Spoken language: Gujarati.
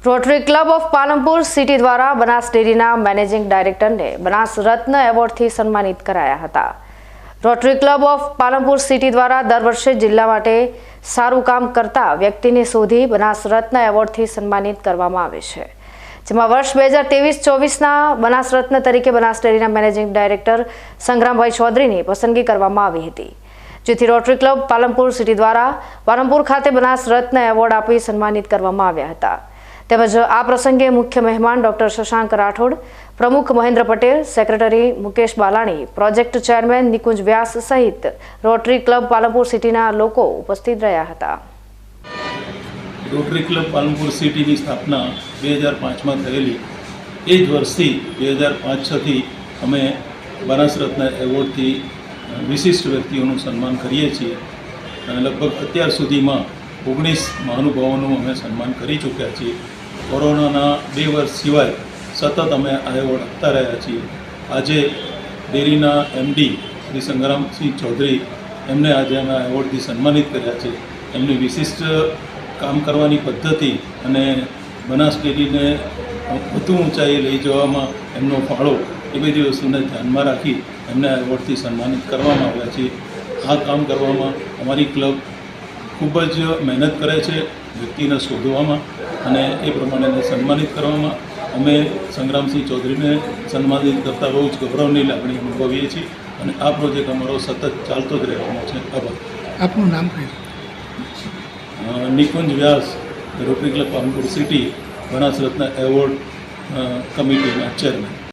Rotary club of Palanpur city દ્વારા બનાસ ડેરીના મેનેજિંગ ડાયરેક્ટરને બનાસ રત્ન એવોર્ડથી સન્માનિત કરાયા હતા। Rotary club of Palanpur city દ્વારા દર વર્ષે જિલ્લા માટે સારું કામ કરતા વ્યક્તિને શોધી બનાસ રત્ન એવોર્ડથી સન્માનિત કરવામાં આવે છે, જેમાં વર્ષ 2023-24ના બનાસ રત્ન તરીકે બનાસ ડેરીના મેનેજિંગ ડાયરેક્ટર સંગ્રામભાઈ ચૌધરીની પસંદગી કરવામાં આવી હતી, જેથી રોટરી ક્લબ પાલનપુર સિટી દ્વારા પાલનપુર ખાતે બનાસ રત્ન એવોર્ડ આપી સન્માનિત કરવામાં આવ્યા હતા। તેમજ આ પ્રસંગે મુખ્ય મહેમાન ડોક્ટર શશાંક રાઠોડ, પ્રમુખ Mahendra Patel, secretary Mukesh Balani, project chairman Nikunj Vyas સહિત રોટરી ક્લબ પાલનપુર સિટીના લોકો ઉપસ્થિત રહ્યા હતા। રોટરી ક્લબ પાલનપુર સિટીની સ્થાપના 2005માં થયેલી। એ જ વર્ષથી 2005-6થી અમે બનાસ રત્ન એવોર્ડથી વિશિષ્ટ વ્યક્તિઓનું સન્માન કરીએ છીએ અને લગભગ અત્યાર સુધીમાં 19 મહાનુભાવોનું અમે સન્માન કરી ચૂક્યા છીએ। કોરોનાના 2 વર્ષ સિવાય સતત અમે આ એવોર્ડ આપતા રહ્યા છીએ। આજે ડેરીના એમડી શ્રી સંગ્રામસિંહ ચૌધરી એમને આજે અમે આ એવોર્ડથી સન્માનિત કર્યા છે। એમની વિશિષ્ટ કામ કરવાની પદ્ધતિ અને બનાસ ડેરીને વધુ ઊંચાઈએ લઈ જવામાં એમનો ફાળો એ બધી વસ્તુને ધ્યાનમાં રાખી એમને આ એવોર્ડથી સન્માનિત કરવામાં આવ્યા છે। આ કામ કરવામાં અમારી ક્લબ ખૂબ જ મહેનત કરે છે વ્યક્તિને શોધવામાં અને એ પ્રમાણે સન્માનિત કરવામાં। અમે સંગ્રામસિંહ ચૌધરીને સન્માનિત કરતાં બહુ જ ગૌરવની લાગણી અનુભવીએ છીએ અને આ પ્રોજેક્ટ અમારો સતત ચાલતો જ રહેવાનો છે। આભાર। આપનું નામ કયું? Nikunj Vyas, Rotary Club Palanpur City Banas Ratna award કમિટીના ચેરમેન।